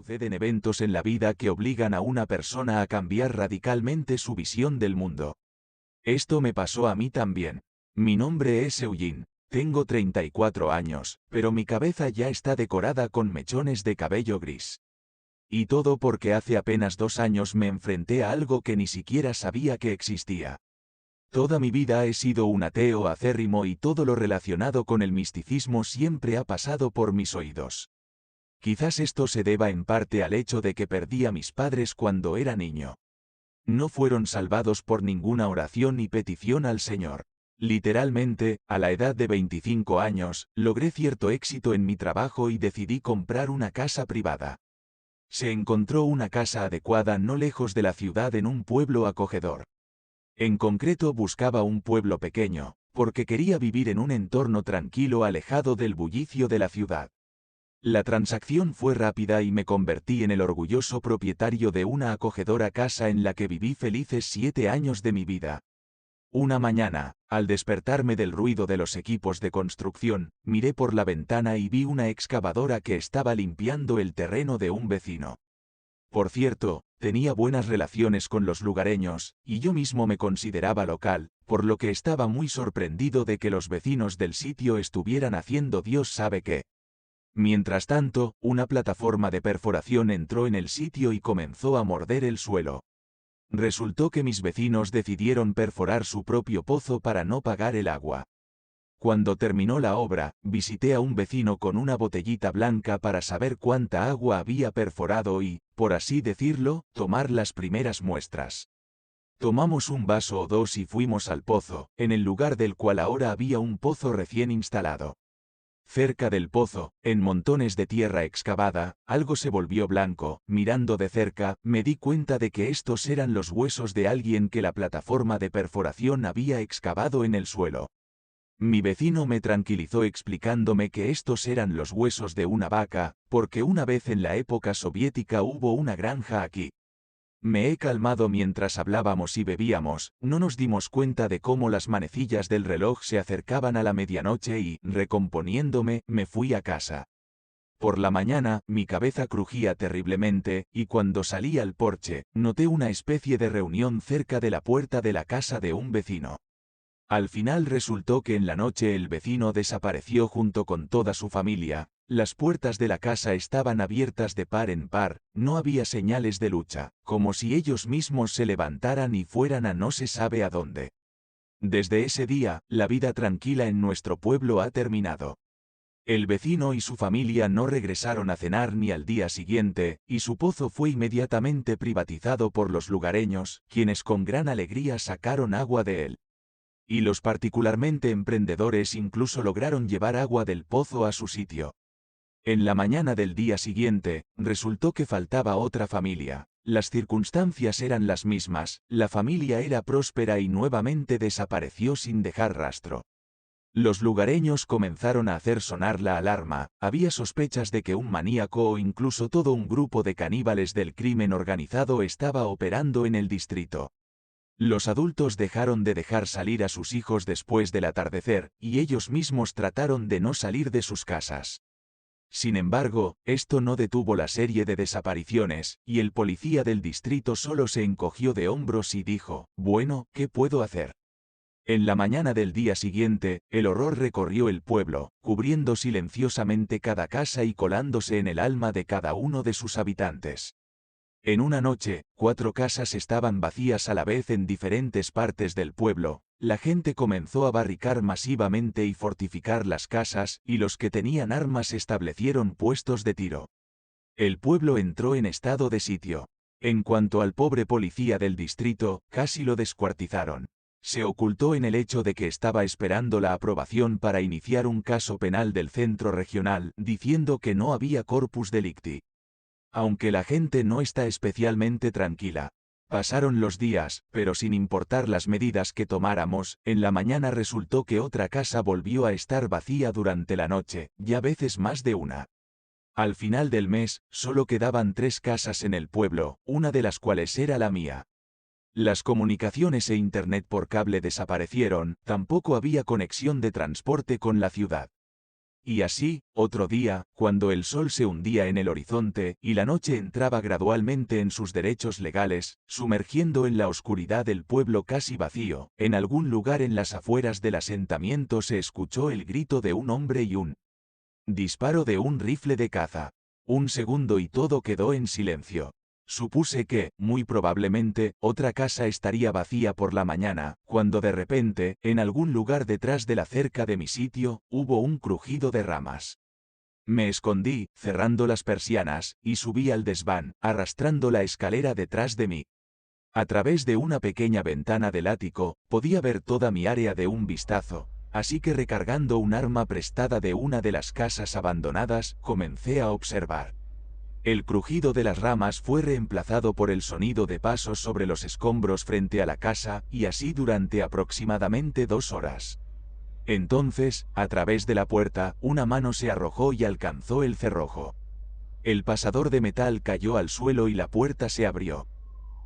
Suceden eventos en la vida que obligan a una persona a cambiar radicalmente su visión del mundo. Esto me pasó a mí también. Mi nombre es Eugene, tengo 34 años, pero mi cabeza ya está decorada con mechones de cabello gris. Y todo porque hace apenas 2 años me enfrenté a algo que ni siquiera sabía que existía. Toda mi vida he sido un ateo acérrimo y todo lo relacionado con el misticismo siempre ha pasado por mis oídos. Quizás esto se deba en parte al hecho de que perdí a mis padres cuando era niño. No fueron salvados por ninguna oración ni petición al Señor. Literalmente, a la edad de 25 años, logré cierto éxito en mi trabajo y decidí comprar una casa privada. Se encontró una casa adecuada no lejos de la ciudad en un pueblo acogedor. En concreto buscaba un pueblo pequeño, porque quería vivir en un entorno tranquilo alejado del bullicio de la ciudad. La transacción fue rápida y me convertí en el orgulloso propietario de una acogedora casa en la que viví felices 7 años de mi vida. Una mañana, al despertarme del ruido de los equipos de construcción, miré por la ventana y vi una excavadora que estaba limpiando el terreno de un vecino. Por cierto, tenía buenas relaciones con los lugareños, y yo mismo me consideraba local, por lo que estaba muy sorprendido de que los vecinos del sitio estuvieran haciendo Dios sabe qué. Mientras tanto, una plataforma de perforación entró en el sitio y comenzó a morder el suelo. Resultó que mis vecinos decidieron perforar su propio pozo para no pagar el agua. Cuando terminó la obra, visité a un vecino con una botellita blanca para saber cuánta agua había perforado y, por así decirlo, tomar las primeras muestras. Tomamos un vaso o dos y fuimos al pozo, en el lugar del cual ahora había un pozo recién instalado. Cerca del pozo, en montones de tierra excavada, algo se volvió blanco. Mirando de cerca, me di cuenta de que estos eran los huesos de alguien que la plataforma de perforación había excavado en el suelo. Mi vecino me tranquilizó explicándome que estos eran los huesos de una vaca, porque una vez en la época soviética hubo una granja aquí. Me he calmado mientras hablábamos y bebíamos, no nos dimos cuenta de cómo las manecillas del reloj se acercaban a la medianoche y, recomponiéndome, me fui a casa. Por la mañana, mi cabeza crujía terriblemente, y cuando salí al porche, noté una especie de reunión cerca de la puerta de la casa de un vecino. Al final resultó que en la noche el vecino desapareció junto con toda su familia. Las puertas de la casa estaban abiertas de par en par, no había señales de lucha, como si ellos mismos se levantaran y fueran a no se sabe a dónde. Desde ese día, la vida tranquila en nuestro pueblo ha terminado. El vecino y su familia no regresaron a cenar ni al día siguiente, y su pozo fue inmediatamente privatizado por los lugareños, quienes con gran alegría sacaron agua de él. Y los particularmente emprendedores incluso lograron llevar agua del pozo a su sitio. En la mañana del día siguiente, resultó que faltaba otra familia. Las circunstancias eran las mismas, la familia era próspera y nuevamente desapareció sin dejar rastro. Los lugareños comenzaron a hacer sonar la alarma, había sospechas de que un maníaco o incluso todo un grupo de caníbales del crimen organizado estaba operando en el distrito. Los adultos dejaron de dejar salir a sus hijos después del atardecer, y ellos mismos trataron de no salir de sus casas. Sin embargo, esto no detuvo la serie de desapariciones, y el policía del distrito solo se encogió de hombros y dijo, bueno, ¿qué puedo hacer? En la mañana del día siguiente, el horror recorrió el pueblo, cubriendo silenciosamente cada casa y colándose en el alma de cada uno de sus habitantes. En una noche, 4 casas estaban vacías a la vez en diferentes partes del pueblo. La gente comenzó a barricar masivamente y fortificar las casas, y los que tenían armas establecieron puestos de tiro. El pueblo entró en estado de sitio. En cuanto al pobre policía del distrito, casi lo descuartizaron. Se ocultó en el hecho de que estaba esperando la aprobación para iniciar un caso penal del centro regional, diciendo que no había corpus delicti. Aunque la gente no está especialmente tranquila. Pasaron los días, pero sin importar las medidas que tomáramos, en la mañana resultó que otra casa volvió a estar vacía durante la noche, y a veces más de una. Al final del mes, solo quedaban 3 casas en el pueblo, una de las cuales era la mía. Las comunicaciones e internet por cable desaparecieron, tampoco había conexión de transporte con la ciudad. Y así, otro día, cuando el sol se hundía en el horizonte y la noche entraba gradualmente en sus derechos legales, sumergiendo en la oscuridad el pueblo casi vacío, en algún lugar en las afueras del asentamiento se escuchó el grito de un hombre y un disparo de un rifle de caza. Un segundo y todo quedó en silencio. Supuse que, muy probablemente, otra casa estaría vacía por la mañana, cuando de repente, en algún lugar detrás de la cerca de mi sitio, hubo un crujido de ramas. Me escondí, cerrando las persianas, y subí al desván, arrastrando la escalera detrás de mí. A través de una pequeña ventana del ático, podía ver toda mi área de un vistazo, así que recargando un arma prestada de una de las casas abandonadas, comencé a observar. El crujido de las ramas fue reemplazado por el sonido de pasos sobre los escombros frente a la casa, y así durante aproximadamente 2 horas. Entonces, a través de la puerta, una mano se arrojó y alcanzó el cerrojo. El pasador de metal cayó al suelo y la puerta se abrió.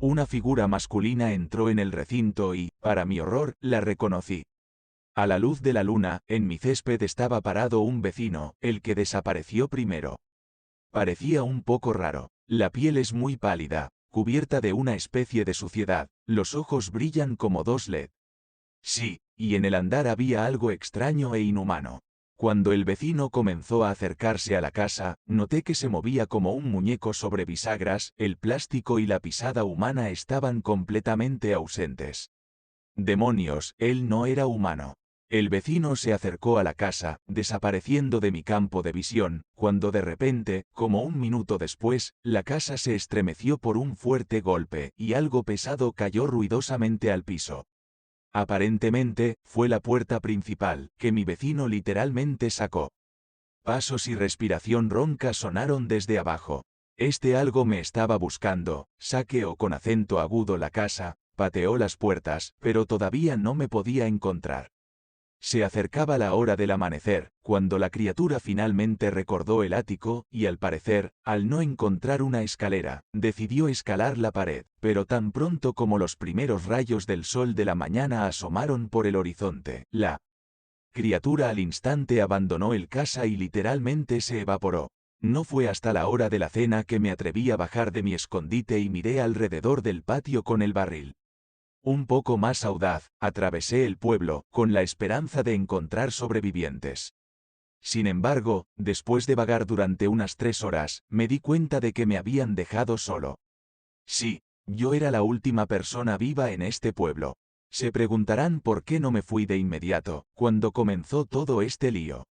Una figura masculina entró en el recinto y, para mi horror, la reconocí. A la luz de la luna, en mi césped estaba parado un vecino, el que desapareció primero. Parecía un poco raro. La piel es muy pálida, cubierta de una especie de suciedad, los ojos brillan como 2 LED. Sí, y en el andar había algo extraño e inhumano. Cuando el vecino comenzó a acercarse a la casa, noté que se movía como un muñeco sobre bisagras, el plástico y la pisada humana estaban completamente ausentes. Demonios, él no era humano. El vecino se acercó a la casa, desapareciendo de mi campo de visión, cuando de repente, como un minuto después, la casa se estremeció por un fuerte golpe, y algo pesado cayó ruidosamente al piso. Aparentemente, fue la puerta principal, que mi vecino literalmente sacó. Pasos y respiración ronca sonaron desde abajo. Este algo me estaba buscando, saqueó con acento agudo la casa, pateó las puertas, pero todavía no me podía encontrar. Se acercaba la hora del amanecer, cuando la criatura finalmente recordó el ático, y al parecer, al no encontrar una escalera, decidió escalar la pared, pero tan pronto como los primeros rayos del sol de la mañana asomaron por el horizonte, la criatura al instante abandonó el casa y literalmente se evaporó. No fue hasta la hora de la cena que me atreví a bajar de mi escondite y miré alrededor del patio con el barril. Un poco más audaz, atravesé el pueblo, con la esperanza de encontrar sobrevivientes. Sin embargo, después de vagar durante unas 3 horas, me di cuenta de que me habían dejado solo. Sí, yo era la última persona viva en este pueblo. Se preguntarán por qué no me fui de inmediato, cuando comenzó todo este lío.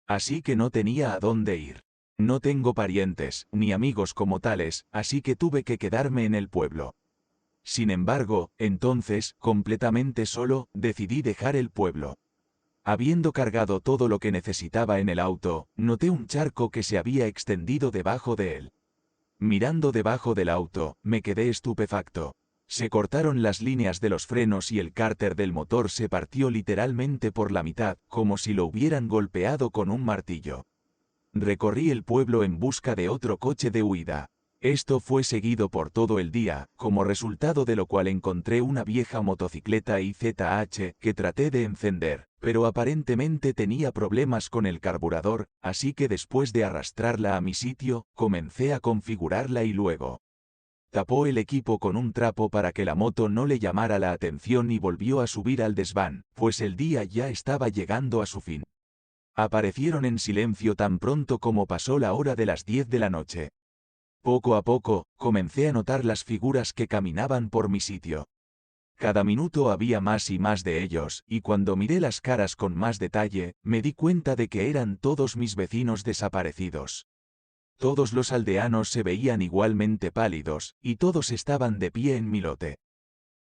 Así que no tenía a dónde ir. No tengo parientes, ni amigos como tales, así que tuve que quedarme en el pueblo. Sin embargo, entonces, completamente solo, decidí dejar el pueblo. Habiendo cargado todo lo que necesitaba en el auto, noté un charco que se había extendido debajo de él. Mirando debajo del auto, me quedé estupefacto. Se cortaron las líneas de los frenos y el cárter del motor se partió literalmente por la mitad, como si lo hubieran golpeado con un martillo. Recorrí el pueblo en busca de otro coche de huida. Esto fue seguido por todo el día, como resultado de lo cual encontré una vieja motocicleta IZH que traté de encender, pero aparentemente tenía problemas con el carburador, así que después de arrastrarla a mi sitio, comencé a configurarla y luego tapó el equipo con un trapo para que la moto no le llamara la atención y volvió a subir al desván, pues el día ya estaba llegando a su fin. Aparecieron en silencio tan pronto como pasó la hora de las 10 de la noche. Poco a poco, comencé a notar las figuras que caminaban por mi sitio. Cada minuto había más y más de ellos, y cuando miré las caras con más detalle, me di cuenta de que eran todos mis vecinos desaparecidos. Todos los aldeanos se veían igualmente pálidos, y todos estaban de pie en mi lote.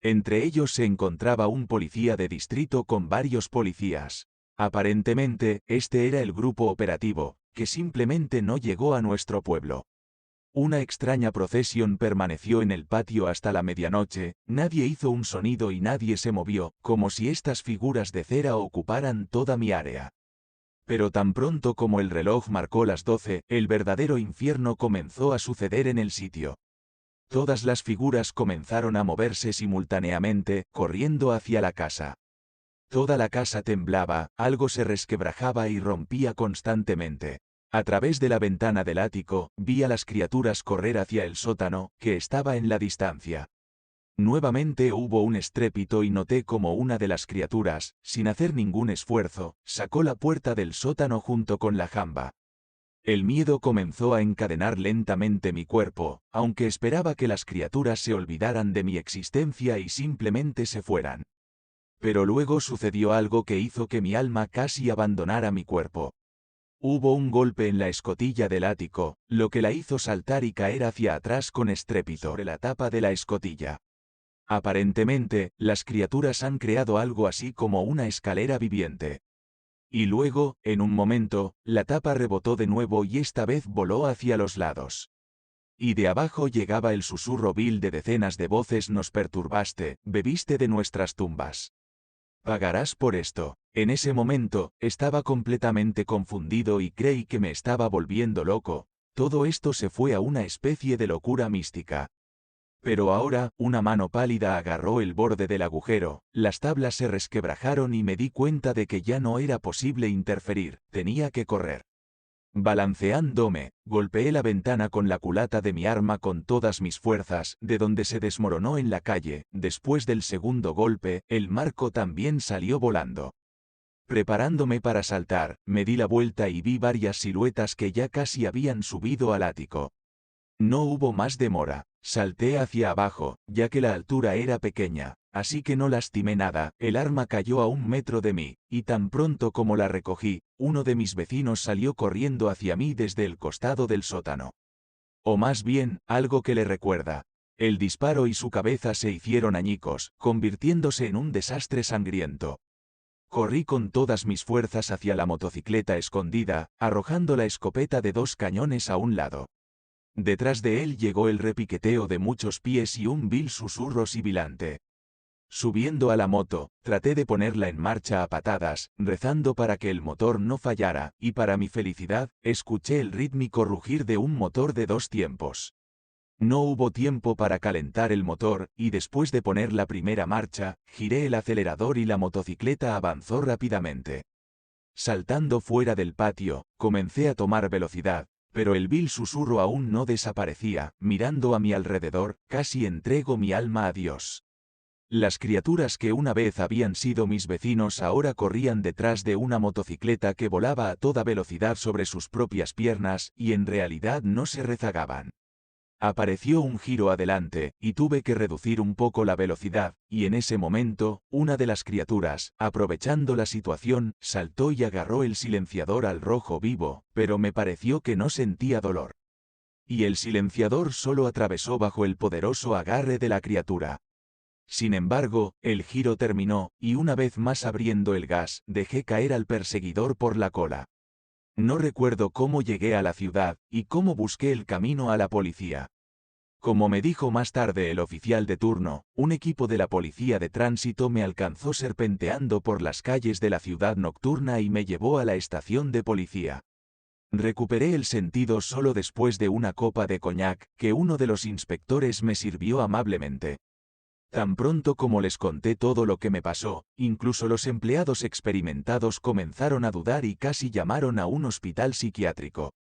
Entre ellos se encontraba un policía de distrito con varios policías. Aparentemente, este era el grupo operativo, que simplemente no llegó a nuestro pueblo. Una extraña procesión permaneció en el patio hasta la medianoche, nadie hizo un sonido y nadie se movió, como si estas figuras de cera ocuparan toda mi área. Pero tan pronto como el reloj marcó las 12, el verdadero infierno comenzó a suceder en el sitio. Todas las figuras comenzaron a moverse simultáneamente, corriendo hacia la casa. Toda la casa temblaba, algo se resquebrajaba y rompía constantemente. A través de la ventana del ático, vi a las criaturas correr hacia el sótano, que estaba en la distancia. Nuevamente hubo un estrépito y noté como una de las criaturas, sin hacer ningún esfuerzo, sacó la puerta del sótano junto con la jamba. El miedo comenzó a encadenar lentamente mi cuerpo, aunque esperaba que las criaturas se olvidaran de mi existencia y simplemente se fueran. Pero luego sucedió algo que hizo que mi alma casi abandonara mi cuerpo. Hubo un golpe en la escotilla del ático, lo que la hizo saltar y caer hacia atrás con estrépito sobre la tapa de la escotilla. Aparentemente, las criaturas han creado algo así como una escalera viviente. Y luego, en un momento, la tapa rebotó de nuevo y esta vez voló hacia los lados. Y de abajo llegaba el susurro vil de decenas de voces: nos perturbaste, bebiste de nuestras tumbas. Pagarás por esto. En ese momento, estaba completamente confundido y creí que me estaba volviendo loco. Todo esto se fue a una especie de locura mística. Pero ahora, una mano pálida agarró el borde del agujero, las tablas se resquebrajaron y me di cuenta de que ya no era posible interferir, tenía que correr. Balanceándome, golpeé la ventana con la culata de mi arma con todas mis fuerzas, de donde se desmoronó en la calle. Después del segundo golpe, el marco también salió volando. Preparándome para saltar, me di la vuelta y vi varias siluetas que ya casi habían subido al ático. No hubo más demora. Salté hacia abajo, ya que la altura era pequeña, así que no lastimé nada. El arma cayó a 1 metro de mí, y tan pronto como la recogí, uno de mis vecinos salió corriendo hacia mí desde el costado del sótano. O más bien, algo que le recuerda. El disparo y su cabeza se hicieron añicos, convirtiéndose en un desastre sangriento. Corrí con todas mis fuerzas hacia la motocicleta escondida, arrojando la escopeta de 2 cañones a un lado. Detrás de él llegó el repiqueteo de muchos pies y un vil susurro sibilante. Subiendo a la moto, traté de ponerla en marcha a patadas, rezando para que el motor no fallara, y para mi felicidad, escuché el rítmico rugir de un motor de 2 tiempos. No hubo tiempo para calentar el motor, y después de poner la primera marcha, giré el acelerador y la motocicleta avanzó rápidamente. Saltando fuera del patio, comencé a tomar velocidad. Pero el vil susurro aún no desaparecía. Mirando a mi alrededor, casi entrego mi alma a Dios. Las criaturas que una vez habían sido mis vecinos ahora corrían detrás de una motocicleta que volaba a toda velocidad sobre sus propias piernas, y en realidad no se rezagaban. Apareció un giro adelante, y tuve que reducir un poco la velocidad, y en ese momento, una de las criaturas, aprovechando la situación, saltó y agarró el silenciador al rojo vivo, pero me pareció que no sentía dolor. Y el silenciador solo atravesó bajo el poderoso agarre de la criatura. Sin embargo, el giro terminó, y una vez más abriendo el gas, dejé caer al perseguidor por la cola. No recuerdo cómo llegué a la ciudad, y cómo busqué el camino a la policía. Como me dijo más tarde el oficial de turno, un equipo de la policía de tránsito me alcanzó serpenteando por las calles de la ciudad nocturna y me llevó a la estación de policía. Recuperé el sentido solo después de una copa de coñac, que uno de los inspectores me sirvió amablemente. Tan pronto como les conté todo lo que me pasó, incluso los empleados experimentados comenzaron a dudar y casi llamaron a un hospital psiquiátrico.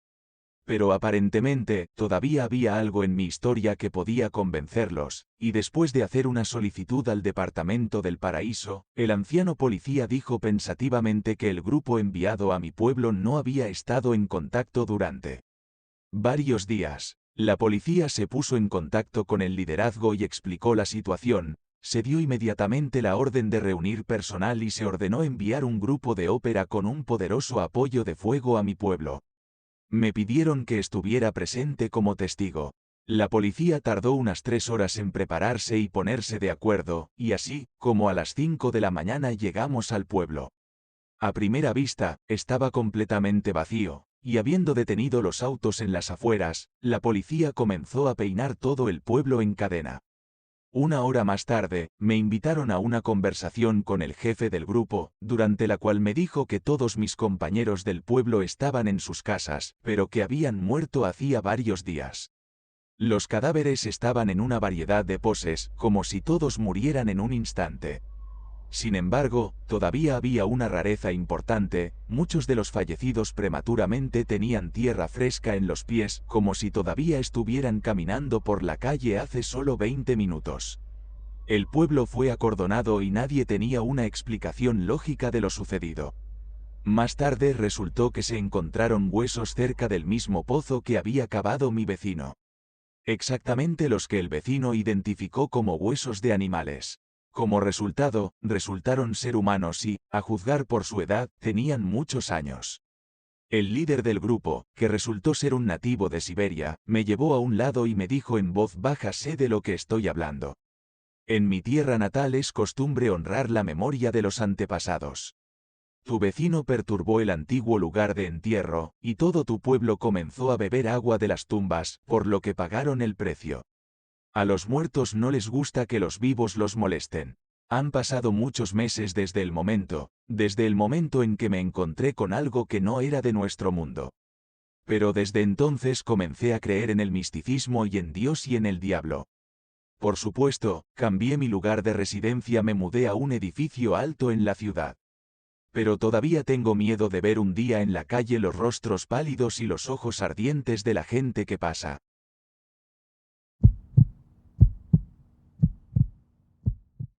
Pero aparentemente, todavía había algo en mi historia que podía convencerlos, y después de hacer una solicitud al Departamento del Paraíso, el anciano policía dijo pensativamente que el grupo enviado a mi pueblo no había estado en contacto durante varios días. La policía se puso en contacto con el liderazgo y explicó la situación. Se dio inmediatamente la orden de reunir personal y se ordenó enviar un grupo de ópera con un poderoso apoyo de fuego a mi pueblo. Me pidieron que estuviera presente como testigo. La policía tardó unas 3 horas en prepararse y ponerse de acuerdo, y así, como a las 5 de la mañana llegamos al pueblo. A primera vista, estaba completamente vacío, y habiendo detenido los autos en las afueras, la policía comenzó a peinar todo el pueblo en cadena. Una hora más tarde, me invitaron a una conversación con el jefe del grupo, durante la cual me dijo que todos mis compañeros del pueblo estaban en sus casas, pero que habían muerto hacía varios días. Los cadáveres estaban en una variedad de poses, como si todos murieran en un instante. Sin embargo, todavía había una rareza importante: muchos de los fallecidos prematuramente tenían tierra fresca en los pies, como si todavía estuvieran caminando por la calle hace solo 20 minutos. El pueblo fue acordonado y nadie tenía una explicación lógica de lo sucedido. Más tarde resultó que se encontraron huesos cerca del mismo pozo que había cavado mi vecino. Exactamente los que el vecino identificó como huesos de animales. Como resultado, resultaron ser humanos y, a juzgar por su edad, tenían muchos años. El líder del grupo, que resultó ser un nativo de Siberia, me llevó a un lado y me dijo en voz baja: sé de lo que estoy hablando. En mi tierra natal es costumbre honrar la memoria de los antepasados. Tu vecino perturbó el antiguo lugar de entierro, y todo tu pueblo comenzó a beber agua de las tumbas, por lo que pagaron el precio. A los muertos no les gusta que los vivos los molesten. Han pasado muchos meses desde el momento en que me encontré con algo que no era de nuestro mundo. Pero desde entonces comencé a creer en el misticismo y en Dios y en el diablo. Por supuesto, cambié mi lugar de residencia, me mudé a un edificio alto en la ciudad. Pero todavía tengo miedo de ver un día en la calle los rostros pálidos y los ojos ardientes de la gente que pasa.